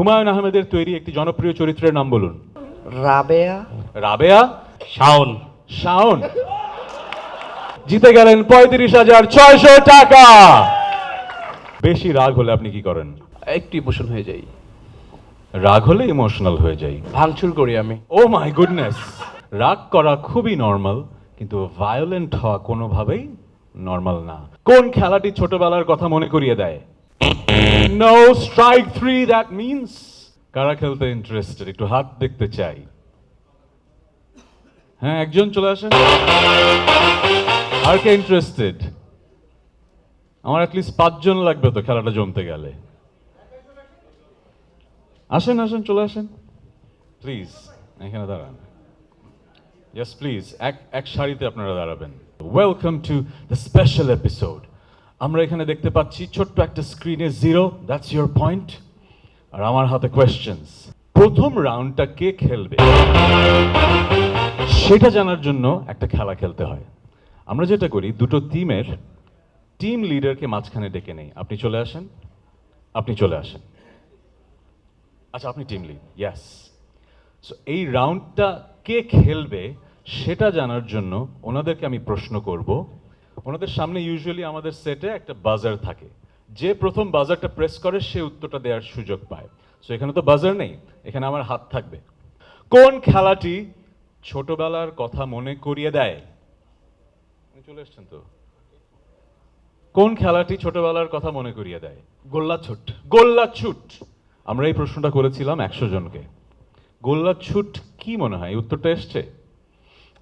হুমায়ুন আহমেদের তৈরি একটি জনপ্রিয় চরিত্রের নাম বলুন। রাবেয়া। রাবেয়া। শাওন। শাওন। জিতে গেলেন 35,600 টাকা। বেশি রাগ হলে আপনি কি করেন? একটু ইমোশন হয়ে যাই, রাগ হলে ইমোশনাল হয়ে যাই। ভাঙচুর করি আমি। ও মাই গুডনেস। রাগ করা খুবই নর্মাল, কিন্তু ভায়োলেন্ট হওয়া কোনোভাবেই নর্মাল না। কোন খেলাটি ছোটবেলার কথা মনে করিয়ে দেয়? নো স্ট্রাইক 3, দ্যাট মিন্স কারা খেলতে ইন্টারেস্টেড একটু হাত দেখতে চাই। হ্যাঁ, একজন চলে আসেন। আর কে ইন্টারেস্টেড? আমার অ্যাটলিস্ট 5 জন লাগবে তো খেলাটা জমতে গেলে। আসেন আসেন, চলে আসেন প্লিজ, এখানে দাঁড়ান। ইয়েস প্লিজ, এক সারিতে আপনারা দাঁড়াবেন। Welcome to the special episode. আমরা এখানে দেখতে পাচ্ছি ছোট্ট একটা স্ক্রিনে 0, দ্যাটস ইয়োর পয়েন্ট, আর আমার হাতে কোয়েশ্চেন্স। প্রথম রাউন্ডটা কে খেলবে সেটা জানার জন্য একটা খেলা খেলতে হয়। আমরা যেটা করি, দুটো টিমের টিম লিডারকে মাঝখানে ডেকে নেই। আপনি চলে আসেন, আপনি চলে আসেন। আচ্ছা, আপনি টিম লিড, ইয়েস। সো এই রাউন্ডটা কে খেলবে সেটা জানার জন্য ওনাদেরকে আমি প্রশ্ন করব। ওনাদের সামনে ইউজুয়ালি আমাদের সেটে একটা বাজার থাকে, যে প্রথম বাজারটা প্রেস করে সে উত্তরটা দেওয়ার সুযোগ পায়। সো এখানে তো বাজার নেই, এখানে আমার হাত থাকবে। কোন খেলাটি ছোটবেলার কথা মনে করিয়ে দেয়? চলে এসছেন তো? কোন খেলাটি ছোটবেলার কথা মনে করিয়ে দেয়? গোল্লাছুট। গোল্লাছুট। আমরা এই প্রশ্নটা করেছিলাম 100 জনকে। গোল্লাছুট কি মনে হয়, এই উত্তরটা এসছে?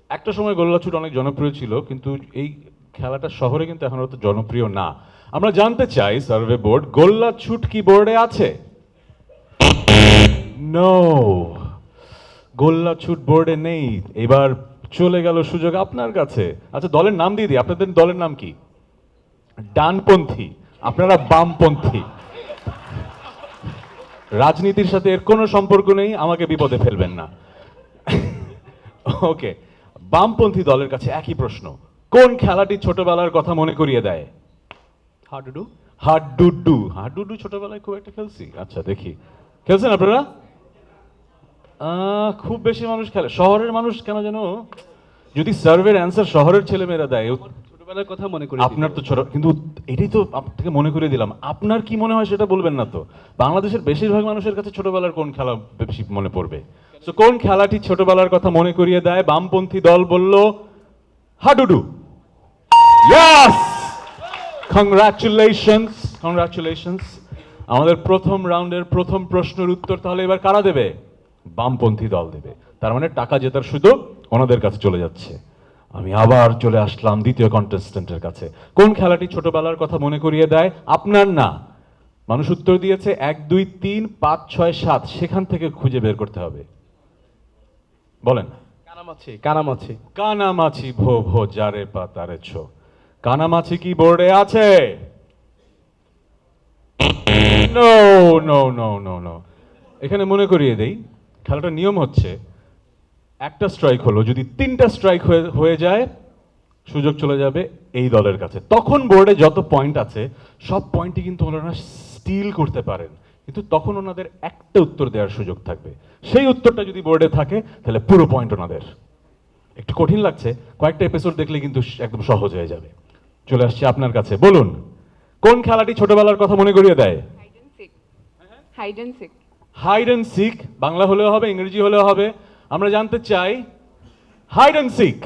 একটা সময় গোল্লাছুট অনেক জনপ্রিয় ছিল, কিন্তু এই খেলাটা শহরে কিন্তু এখন অত জনপ্রিয় না। আমরা জানতে চাই সার্ভে বোর্ড, গোল্লাছুট কি বোর্ডে আছে? নো, গোল্লাছুট বোর্ডে নেই। এবার চলে গেল সুযোগ আপনার কাছে। আচ্ছা, দলের নাম দিয়ে দিই। আপনাদের দলের নাম কি? ডানপন্থী। আপনারা বামপন্থী। রাজনীতির সাথে এর কোনো সম্পর্ক নেই, আমাকে বিপদে ফেলবেন না। ওকে, বামপন্থী দলের কাছে একই প্রশ্ন। কোন খেলাটি ছোটবেলার কথা মনে করিয়ে দেয়? হাডুডু। হাডুডু। হাডুডু ছোটবেলায় খুব একটা খেলছি। আচ্ছা দেখি, খেলছেন আপনারা? খুব বেশি মানুষ খেলে। শহরের মানুষ কেন যেন, যদি সার্ভের অ্যান্সার শহরের ছেলেমেয়েরা দেয়, ছোটবেলার কথা মনে করি। আপনার তো ছোট, কিন্তু এটাই তো আপনাকে মনে করে দিলাম। আপনার কি মনে হয় সেটা বলবেন না তো? বাংলাদেশের বেশিরভাগ মানুষের কাছে ছোটবেলার কোন খেলা বেশি মনে পড়বে? তো কোন খেলাটি ছোটবেলার কথা মনে করিয়ে দেয়? বামপন্থী দল বলল হাডুডু। Yes, congratulations, congratulations. আমাদের প্রথম রাউন্ডের প্রথম প্রশ্নের উত্তর তাহলে এবার কারা দেবে? বামপন্থী দল দেবে। তার মানে টাকা জেতার সুযোগ ওনাদের কাছে চলে যাচ্ছে। আমি আবার চলে আসলাম দ্বিতীয় কন্টেস্ট্যান্টের কাছে। কোন খেলাটি ছোটবেলার কথা মনে করিয়ে দেয়? আপনার না, মানুষ উত্তর দিয়েছে 1, 2, 3, 5, 6, 7, সেখান থেকে খুঁজে বের করতে হবে। বলেন। কানামাছি। কানামাছি। কানামাছি। ভো ভো যারে পাতারে ছো। কানামাছি কি বোর্ডে আছে? No no no no no. এখানে মনে করিয়ে দেই, খেলাটার নিয়ম হচ্ছে একটা স্ট্রাইক হলো, যদি 3টা স্ট্রাইক হয়ে যায় সুযোগ চলে যাবে এই দলের কাছে। তখন বোর্ডে যত পয়েন্ট আছে সব পয়েন্টই কিন্তু ওনারা স্টিল করতে পারেন, কিন্তু তখন ওনাদের একটা উত্তর দেওয়ার সুযোগ থাকবে। সেই উত্তরটা যদি বোর্ডে থাকে তাহলে পুরো পয়েন্ট ওনাদের। একটু কঠিন লাগছে, কয়েকটা এপিসোড দেখলে কিন্তু একদম সহজ হয়ে যাবে। চলে আসছে আপনার কাছে, বলুন কোন খেলাটি ছোটবেলার কথা মনে করিয়ে দেয়? Hide and seek. Hide and seek. Bangla হলেও হবে, ইংরেজি হলেও হবে। আমরা জানতে চাই হাইড এন্ড সিক।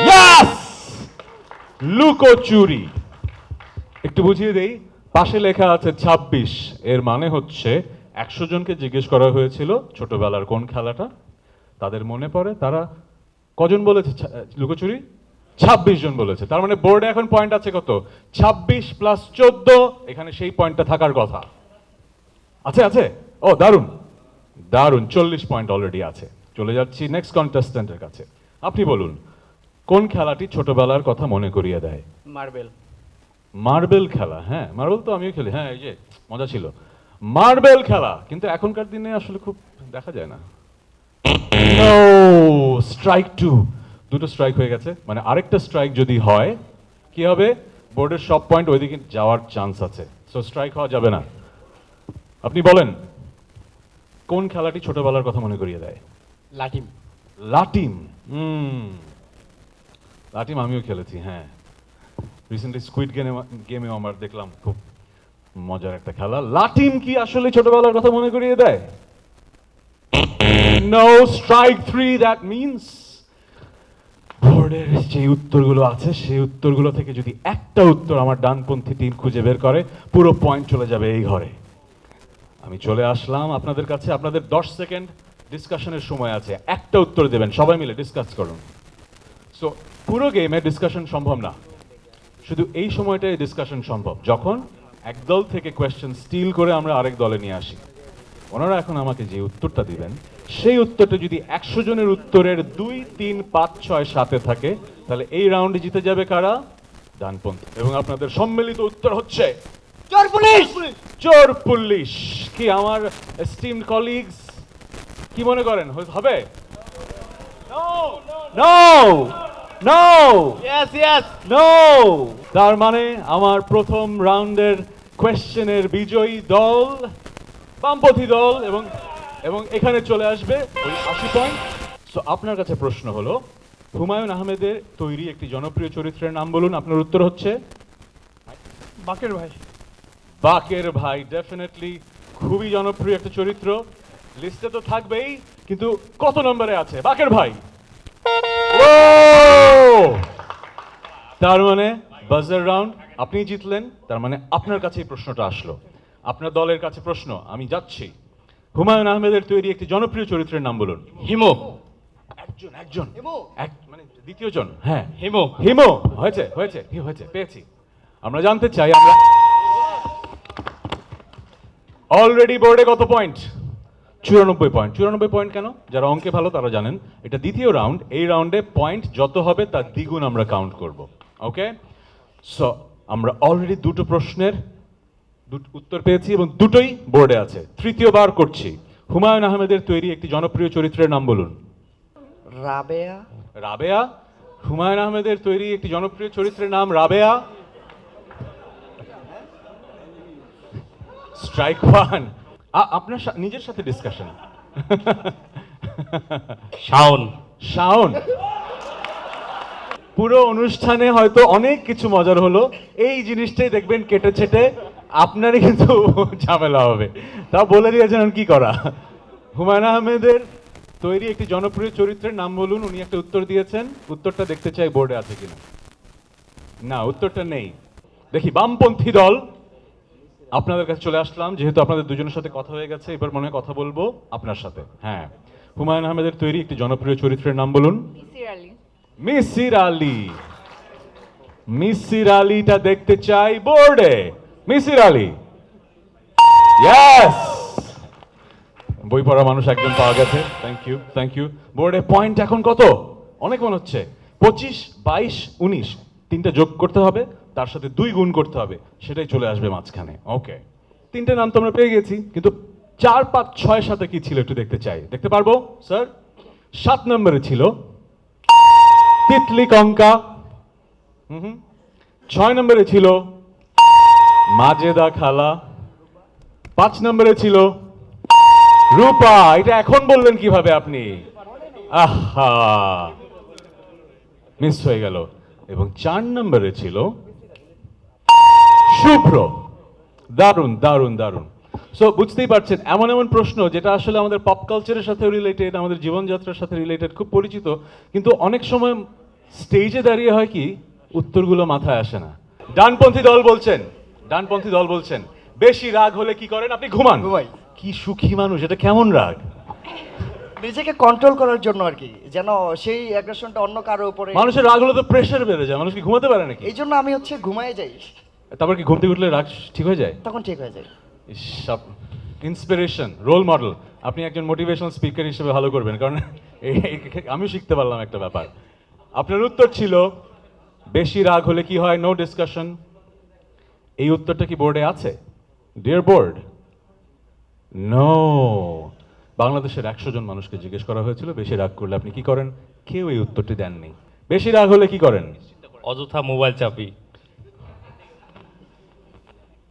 ইয়েস, লুকোচুরি। একটু বুঝিয়ে দেই, পাশে লেখা আছে 26, এর মানে হচ্ছে 100 জনকে জিজ্ঞেস করা হয়েছিল ছোটবেলার কোন খেলাটা তাদের মনে পড়ে। তারা কজন বলেছে লুকোচুরি? 26 জন বলেছে। তার মানে বোর্ডে এখন পয়েন্ট আছে কত? 26 + 14। এখানে সেই পয়েন্টটা থাকার কথা আছে। আছে? ও দারুণ দারুণ, 40 পয়েন্ট অলরেডি আছে। চলে যাচ্ছি নেক্সট কন্টেস্ট্যান্টের কাছে। আপনি বলুন কোন খেলাটি ছোটবেলার কথা মনে করিয়ে দেয়? মার্বেল। মার্বেল খেলা। হ্যাঁ, মার্বেল তো আমিও খেলি। হ্যাঁ, এই যে মজা ছিল মার্বেল খেলা, কিন্তু এখনকার দিনে আসলে খুব দেখা যায় না। No, strike 2। দুটো স্ট্রাইক হয়ে গেছে, মানে আরেকটা স্ট্রাইক যদি হয় কি হবে? বোর্ডের সব পয়েন্ট ওইদিকে যাওয়ার চান্স আছে। সো স্ট্রাইক হওয়া যাবে না। আপনি বলেন কোন খেলাটি ছোটবেলার কথা মনে করিয়ে দেয়? লাটিম। লাটিম। লাটিম আমিও খেলেছি, হ্যাঁ। রিসেন্টলি স্কুইড গেমে আমার দেখলাম খুব মজার একটা খেলা। লাটিম কি আসলে ছোটবেলার কথা মনে করিয়ে দেয়? নো, স্ট্রাইক 3, দ্যাট মিনস বোর্ডের যে উত্তরগুলো আছে সেই উত্তরগুলো থেকে যদি একটা উত্তর আমার ডানপন্থী টিম খুঁজে বের করে, পুরো পয়েন্ট চলে যাবে এই ঘরে। আমি চলে আসলাম আপনাদের কাছে, আপনাদের 10 সেকেন্ড ডিসকাশনের সময় আছে, একটা উত্তর দেবেন, সবাই মিলে ডিসকাস করুন। সো পুরো গেমে ডিসকাশন সম্ভব না, শুধু এই সময়টাই ডিসকাশন সম্ভব, যখন এক দল থেকে কোয়েশ্চেন স্টিল করে আমরা আরেক দলে নিয়ে আসি। ওনারা এখন আমাকে যে উত্তরটা দিবেন, সেই উত্তরটা যদি 100 জনের উত্তরের 2, 3, 5, 6, 7-এ থাকে, তাহলে এই রাউন্ডে জিতে যাবে কারা? ডানপন্থী। এবং আপনাদের সম্মিলিত উত্তর হচ্ছে চোর পুলিশ। চোর পুলিশ। কি আমার এস্টিমড কলিগস কি মনে করেন হবে? No no yes yes. No. তার মানে আমার প্রথম রাউন্ডের কোয়েশ্চেনের বিজয়ী দল বামপন্থী দল, এবং এখানে চলে আসবে ওই 80 পয়েন্ট। সো আপনার কাছে প্রশ্ন হলো, হুমায়ুন আহমেদের তৈরি একটি জনপ্রিয় চরিত্রের নাম বলুন। আপনার উত্তর হচ্ছে বাকের ভাই। বাকের ভাই। ডেফিনেটলি খুবই জনপ্রিয় একটা চরিত্র, লিস্টে তো থাকবেই, কিন্তু কত নম্বরে আছে বাকের ভাই? ও, তার মানে বাজার রাউন্ড আপনি জিতলেন। তার মানে আপনার কাছে এই প্রশ্নটা আসলো, আপনার দলের কাছে প্রশ্ন। আমি যাচ্ছি, হুমায়ুন আহমেদের তৈরি একটি জনপ্রিয় চরিত্রের নাম বলুন। হিমো। একজন মানে দ্বিতীয় জন, হ্যাঁ হিমো। হিমো। হয়েছে হয়েছে কি হয়েছে, পেয়েছি। আমরা জানতে চাই, আমরা অলরেডি বোর্ডে কত পয়েন্ট? 94 পয়েন্ট। 94 পয়েন্ট কেন? যারা অঙ্কে ভালো তারা জানেন এটা দ্বিতীয় রাউন্ড। এই রাউন্ডে পয়েন্ট যত হবে তার দ্বিগুণ আমরা কাউন্ট করব। ওকে, সো আমরা অলরেডি দুটো প্রশ্নের উত্তর পেয়েছি এবং দুটোই বোর্ডে আছে। তৃতীয়বার করছি, হুমায়ুন আহমেদের তৈরি একটি জনপ্রিয় চরিত্রের নাম বলুন। রাবেয়া। রাবেয়া। হুমায়ুন আহমেদের তৈরি একটি জনপ্রিয় চরিত্রের নাম রাবেয়া। স্ট্রাইক 1। আপনার নিজের সাথে ডিসকাশন। শাওন। শাওন। পুরো অনুষ্ঠানে হয়তো অনেক কিছু মজার হলো, এই জিনিসটাই দেখবেন কেটে ছেটে আপনারই কিন্তু ঝামেলা হবে। তা বলে দিয়েছেন কি করা। হুমায়ুন আহমেদের তৈরি একটি জনপ্রিয় চরিত্রের নাম বলুন। উনি একটা উত্তর দিয়েছেন, উত্তরটা দেখতে চাই বোর্ডে আছে কিনা। না, উত্তরটা নেই। দেখি বামপন্থী দল, আপনাদের কাছে চলে আসলাম, যেহেতু আপনাদের দুজনের সাথে কথা হয়ে গেছে, এবার মনে হয় কথা বলবো আপনার সাথে। হ্যাঁ, হুমায়ুন আহমেদের তৈরি একটি জনপ্রিয় চরিত্রের নাম বলুন। মিসির আলী। মিসির আলী। মিসির আলীটা দেখতে চাই বোর্ডে। মিসির আলী। ইয়েস, বই পড়া মানুষ একজন পাওয়া গেছে। Thank you, thank you. বোর্ডে পয়েন্ট এখন কত? অনেক মনে হচ্ছে 25, 22, 19। তিনটা যোগ করতে হবে, তার সাথে 2 গুণ করতে হবে, সেটাই চলে আসবে মাঝখানে। ওকে, তিনটে নাম তো আমরা পেয়ে গেছি, কিন্তু 4, 5, 6 সাথে কি ছিল একটু দেখতে চাই। দেখতে পারবো স্যার? 7 নম্বরে ছিল তিতলি কঙ্কা। 6 নম্বরে ছিল মাজেদা খালা। 5 নম্বরে ছিল রূপা। এটা এখন বললেন কিভাবে আপনি? আহা, মিস হয়ে গেল। এবং 4 নম্বরে ছিল শুভ্র। দারুণ দারুণ দারুণ। সো বুঝতেই পারছেন, এমন এমন প্রশ্ন যেটা আসলে আমাদের পপ কালচারের সাথে রিলেটেড, আমাদের জীবনযাত্রার সাথে রিলেটেড, খুব পরিচিত, কিন্তু অনেক সময় স্টেজে দাঁড়িয়ে হয় কি উত্তরগুলো মাথায় আসে না। ডানপন্থী দল বলছেন, ডানপন্থী দল বলছেন বেশি রাগ হলে কি করেন আপনি? ঘুমান। ঘুমাই। কি সুখী মানুষ, এটা কেমন রাগ? নিজেকে কন্ট্রোল করার জন্য আর কি, যেন সেই অ্যাগ্রেশনটা অন্য কারো উপরে। মানুষের রাগ হলে তো প্রেশার বেড়ে যায়, মানুষ কি ঘুমাতে পারে নাকি? এই জন্য আমি হচ্ছে ঘুমায় যাই, তারপর কি ঘুম থেকে উঠলে রাগ ঠিক হয়ে যায়? তখন ঠিক হয়ে যায়। Inspiration, role model. আপনি একজন মোটিভেশনাল স্পিকার হিসেবে ভালো করবেন, কারণ আমিও শিখতে পারলাম একটা ব্যাপার। আপনার উত্তর ছিল বেশি রাগ হলে কি হয়, নো ডিসকাশন। এই উত্তরটা কি বোর্ডে আছে ডিয়ার বোর্ড? নো। বাংলাদেশের 100 জন মানুষকে জিজ্ঞেস করা হয়েছিল বেশি রাগ করলে আপনি কি করেন, কেউ এই উত্তরটি দেননি। বেশি রাগ হলে কি করেন? অযথা মোবাইল চাপি।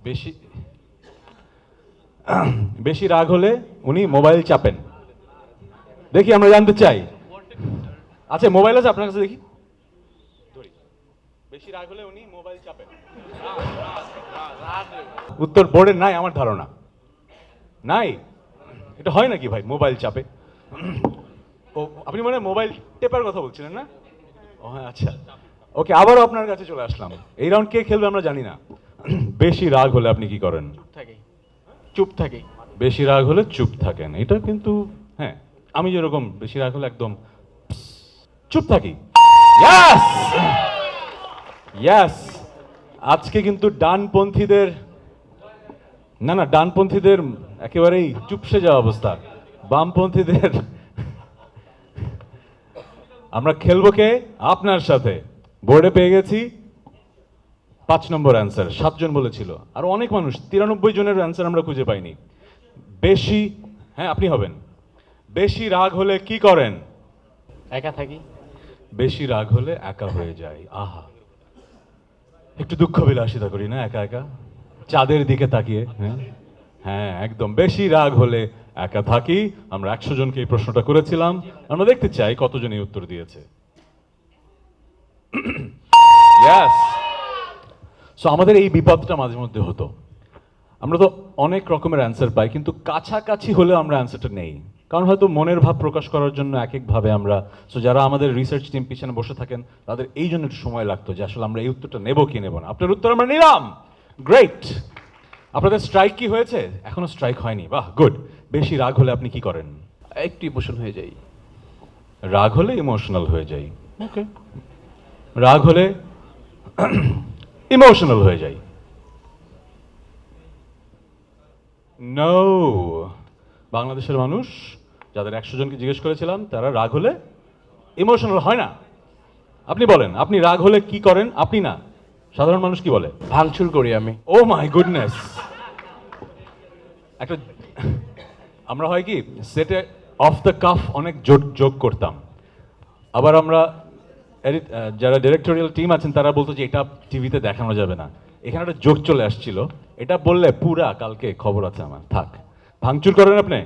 বেশি বেশি রাগ হলে উনি মোবাইল চাপেন। দেখি আমরা জানতে চাই। আচ্ছা মোবাইল আছে আপনার কাছে, দেখি ধরি। বেশি রাগ হলে উনি মোবাইল চাপেন। উত্তর বোর্ডের নাই আমার ধারণা, নাই। এটা হয় নাকি ভাই মোবাইল চাপে? ও আপনি মানে মোবাইল টেপার কথা বলছিলেন না? ও হ্যাঁ আচ্ছা, ওকে আবারও আপনার কাছে চলে আসলাম। এই রাউন্ড কে খেলবে আমরা জানি না। বেশি রাগ হলে আপনি কি করেন? চুপ থাকি। বেশি রাগ হলে চুপ থাকেন, এটা কিন্তু হ্যাঁ, আমি যেরকম বেশি রাগ হলে একদম চুপ থাকি। ইয়েস ইয়েস, আজকে কিন্তু ডানপন্থীদের না ডানপন্থীদের একেবারেই চুপসে যাওয়া অবস্থা। বামপন্থীদের আমরা খেলবো কে? আপনার সাথে। বোর্ডে পেয়ে গেছি 5 নম্বর অ্যান্সার, 7 জন বলেছিল, আর অনেক মানুষ 93 জনের অ্যান্সার আমরা খুঁজে পাইনি। বেশি, হ্যাঁ আপনি হবেন। বেশি রাগ হলে কি করেন? একা থাকি। বেশি রাগ হলে একা হয়ে যায়। আহা, একটু দুঃখ বিলাসিতা করি না একা একা, চাঁদের দিকে তাকিয়ে। হ্যাঁ হ্যাঁ একদম, বেশি রাগ হলে একা থাকি। আমরা 100 জনকে এই প্রশ্নটা করেছিলাম, আমরা দেখতে চাই কতজন এই উত্তর দিয়েছে। ইয়েস। সো আমাদের এই বিপদটা মাঝে মধ্যে হতো, আমরা তো অনেক রকমের অ্যান্সার পাই, কিন্তু কাছাকাছি হলেও আমরা অ্যান্সারটা নেই, কারণ হয়তো মনের ভাব প্রকাশ করার জন্য এক একভাবে আমরা। সো যারা আমাদের রিসার্চ টিম পিছনে বসে থাকেন তাদের এই জন্য একটু সময় লাগতো যে আসলে আমরা এই উত্তরটা নেব কি নেব না। আপনার উত্তর আমরা নিলাম, গ্রেট। আপনাদের স্ট্রাইক কি হয়েছে? এখনো স্ট্রাইক হয়নি, বাহ গুড। বেশি রাগ হলে আপনি কি করেন? একটু ইমোশন হয়ে যাই। রাগ হলে ইমোশনাল হয়ে যাই, ওকে। রাগ হলে ইমোশনাল হয়ে যাই, নো। বাংলাদেশের মানুষ যাদের 100 জনকে জিজ্ঞেস করেছিলাম তারা রাগ হলে ইমোশনাল হয় না। আপনি বলেন, আপনি রাগ হলে কি করেন? আপনি না, সাধারণ মানুষ কি বলে? ভাঙচুর করি আমি। ও মাই গুডনেস। একটা আমরা হয় কি সেটে অফ দ্য কাফ অনেক যোগ করতাম, আবার আমরা যারা ডিরেক্টোরিয়াল টিম আছেন তারা বলতো যে এটা টিভিতে দেখানো যাবে না। এখানে একটা জোক চলে আসছিল, এটা বললে পুরা কালকে খবর আছে আমার, থাক। ভাঙচুর করেন আপনি?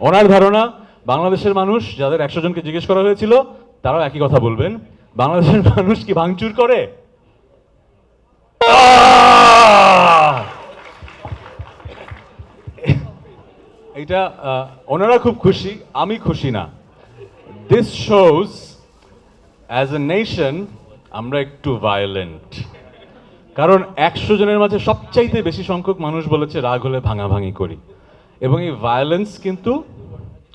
ওনার ধারণা বাংলাদেশের মানুষ যাদের 100 জনকে জিজ্ঞেস করা হয়েছিল তারাও একই কথা বলবেন, বাংলাদেশের মানুষ কি ভাঙচুর করে? এটা ওনারা খুব খুশি, আমি খুশি না। This shows as a nation আমরা একটু ভায়োলেন্ট, কারণ 100 জনের মাঝে সবচাইতে বেশি সংখ্যক মানুষ বলেছে রাগ হলে ভাঙাভাঙি করি, এবং এই ভায়োলেন্স কিন্তু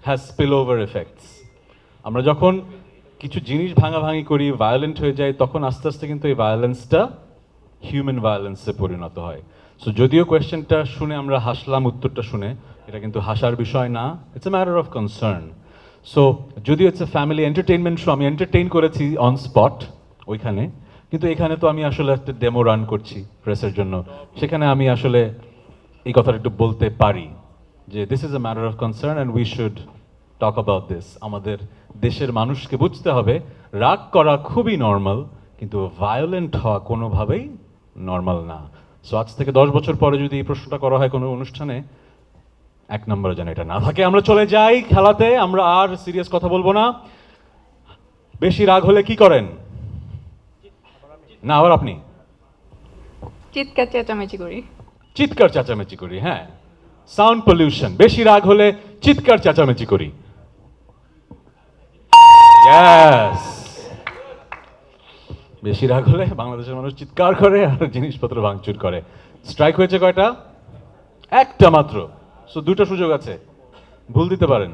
হ্যাজ স্পিল ওভার এফেক্টস। আমরা যখন কিছু জিনিস ভাঙাভাঙি করি, ভায়োলেন্ট হয়ে যায়, তখন আস্তে আস্তে কিন্তু এই ভায়োলেন্সটা হিউম্যান ভায়োলেন্সে পরিণত হয়। সো যদিও কোয়েশ্চেনটা শুনে আমরা হাসলাম, উত্তরটা শুনে, এটা কিন্তু হাসার বিষয় না, it's a matter of concern. So যদিও it's a family entertainment show, আমি এন্টারটেইন করেছি অন স্পট ওইখানে, কিন্তু এখানে তো আমি আসলে একটা ডেমো রান করছি প্রেসের জন্য, সেখানে আমি আসলে এই কথাটা একটু বলতে পারি যে this is a matter of concern and we should talk about this. আমাদের দেশের মানুষকে বুঝতে হবে রাগ করা খুবই নর্মাল, কিন্তু ভায়োলেন্ট হওয়া কোনোভাবেই নর্মাল না। সো আজ থেকে 10 বছর পরে যদি এই প্রশ্নটা করা হয় কোনো অনুষ্ঠানে, 1 নম্বরে যেন এটা না থাকে। আমরা চলে যাই খেলাতে, আমরা আর সিরিয়াস কথা বলবো না। বেশি রাগ হলে কি করেন? না আবার আপনি? চিৎকার চেঁচামেচি করি। চিৎকার চেঁচামেচি করি, হ্যাঁ, সাউন্ড পলিউশন। বেশি রাগ হলে চিৎকার চেঁচামেচি করি। ইয়েস, বেশি রাগ হলে বাংলাদেশের মানুষ চিৎকার করে আর জিনিসপত্র ভাঙচুর করে। স্ট্রাইক হয়েছে কয়টা? একটা মাত্র। সো 2টা সুযোগ আছে, ভুল দিতে পারেন।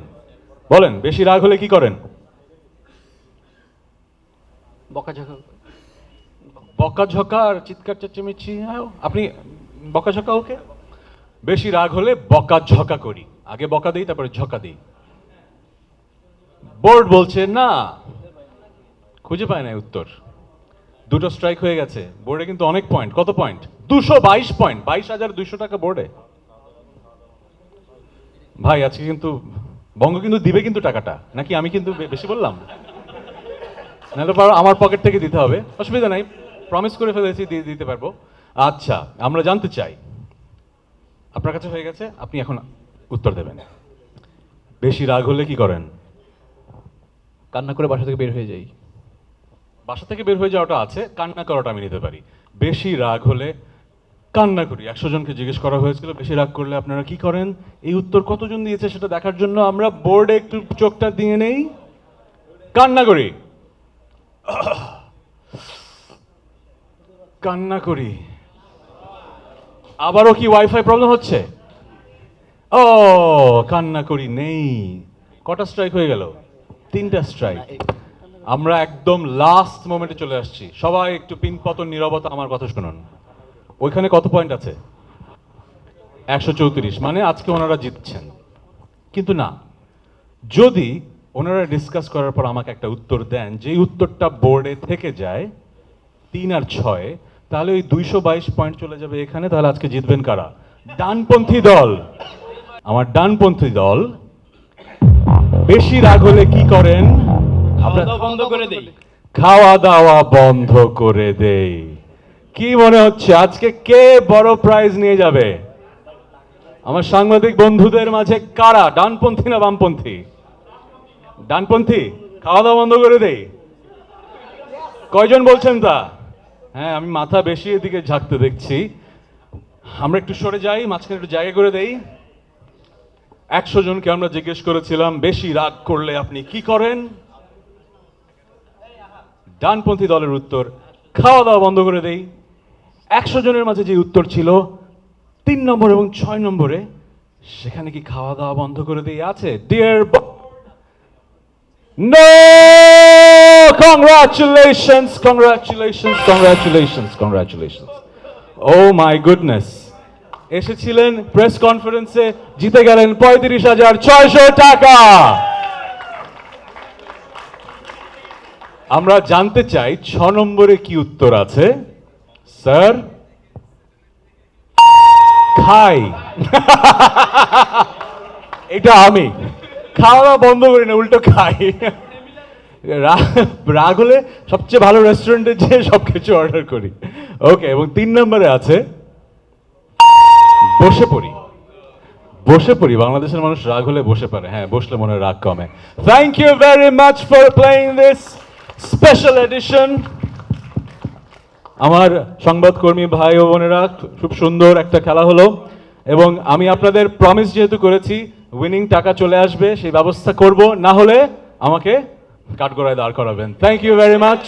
বলেন, বেশি রাগ হলে কি করেন? বকাঝকা। বকাঝকা আর চিৎকার চেঁচামেচি, হ্যাঁ, আপনি বকাঝকা, ওকে। বেশি রাগ হলে বকাঝকা করি, আগে বকা দিই তারপরে ঝকা দিই। বোর্ড বলছে না, খুঁজে পায় না উত্তর। 2টো স্ট্রাইক হয়ে গেছে, বোর্ডে কিন্তু অনেক পয়েন্ট। কত পয়েন্ট? 222 পয়েন্ট, 22,200 টাকা বোর্ডে। ভাই আজকে কিন্তু বঙ্গ কিন্তু দিবে কিন্তু টাকাটা, নাকি আমি কিন্তু বেশি বললাম? নাহলে আমার পকেট থেকে দিতে হবে, অসুবিধা নাই, প্রমিস করে ফেলেছি, দিয়ে দিতে পারবো। আচ্ছা, আমরা জানতে চাই আপনার কাছে হয়ে গেছে, আপনি এখন উত্তর দেবেন। বেশি রাগ হলে কি করেন? কান্না করে বাসা থেকে বের হয়ে যাই। বাসা থেকে বের হয়ে যাওয়াটা আছে, কান্না করাটা আমি নিতে পারি। বেশি রাগ হলে কান্না করি। 100 জনকে জিজ্ঞেস করা হয়েছিল বেশি রাগ করলে আপনারা কি করেন। এই উত্তর কতজন দিয়েছে সেটা দেখার জন্য আমরা বোর্ডে একটু চোখটা দিয়ে নেই। কান্না করি, কান্না করি। আবারও কি ওয়াইফাই প্রবলেম হচ্ছে? ও, কান্না করি নেই। কটা স্ট্রাইক হয়ে গেল? 3টা স্ট্রাইক। আমরা একদম লাস্ট মোমেন্টে চলে আসছি। সবাই একটু পিনপতন নীরবতা, আমার কথা শুনুন। ওইখানে কত পয়েন্ট আছে? 134, মানে আজকে ওনারা জিতছেন। কিন্তু না, যদি ওনারা ডিসকাস করার পর আমাকে একটা উত্তর দেন, যেই উত্তরটা বোর্ডে থেকে যায় 3 আর 6, তাহলে ওই 222 পয়েন্ট চলে যাবে এখানে। তাহলে আজকে জিতবেন কারা? ডানপন্থী দল। আমার ডানপন্থী দল। বেশি রাগ হলে কি করেন? বন্ধ করে দেই। খাওয়া দাওয়া বন্ধ করে দেই। কি মনে হচ্ছে আজকে কে বড় প্রাইজ নিয়ে যাবে? আমার সাংবাদিক বন্ধুদের মাঝে কারা ডানপন্থী না বামপন্থী? ডানপন্থী। খাওয়া দাওয়া বন্ধ করে দেই। কয়জন বলছেন তা? হ্যাঁ, আমি মাথা বেশি এদিকে ঝাঁকতে দেখছি। আমরা একটু সরে যাই, মাঝখানে একটু জায়গা করে দেই। 100 জনকে আমরা জিজ্ঞেস করেছিলাম বেশি রাগ করলে আপনি কি করেন। ডানপন্থী দলের উত্তর খাওয়া দাওয়া বন্ধ করে দেই। 100 জনের মাঝে যে উত্তর ছিল 3 নম্বর এবং 6 নম্বরে, সেখানে কি খাওয়া দাওয়া বন্ধ করে দেই আছে? Dear no, congratulations, congratulations, congratulations, congratulations. Oh my goodness, এসেছিলেন প্রেস কনফারেন্সে, জিতে গেলেন 35,600 টাকা। আমরা জানতে চাই 6 নম্বরে কি উত্তর আছে। স্যার, খাই। এটা আমি খাওয়া দাওয়া বন্ধ করি না, উল্টো খাই। রাগ হলে সবচেয়ে ভালো রেস্টুরেন্টে যেয়ে সবকিছু অর্ডার করি। ওকে, এবং 3 নম্বরে আছে বসে পড়ি। বসে পড়ি। বাংলাদেশের মানুষ রাগ হলে বসে পারে। হ্যাঁ, বসলে মনে হয় রাগ কমে। Thank you very much for playing this special edition. আমার সংবাদকর্মী ভাই ও বোনেরা, খুব সুন্দর একটা খেলা হলো এবং আমি আপনাদের প্রমিস যেহেতু করেছি উইনিং টাকা চলে আসবে, সেই ব্যবস্থা করব। না হলে আমাকে কাঠগড়ায় দাঁড় করাবেন। Thank you very much.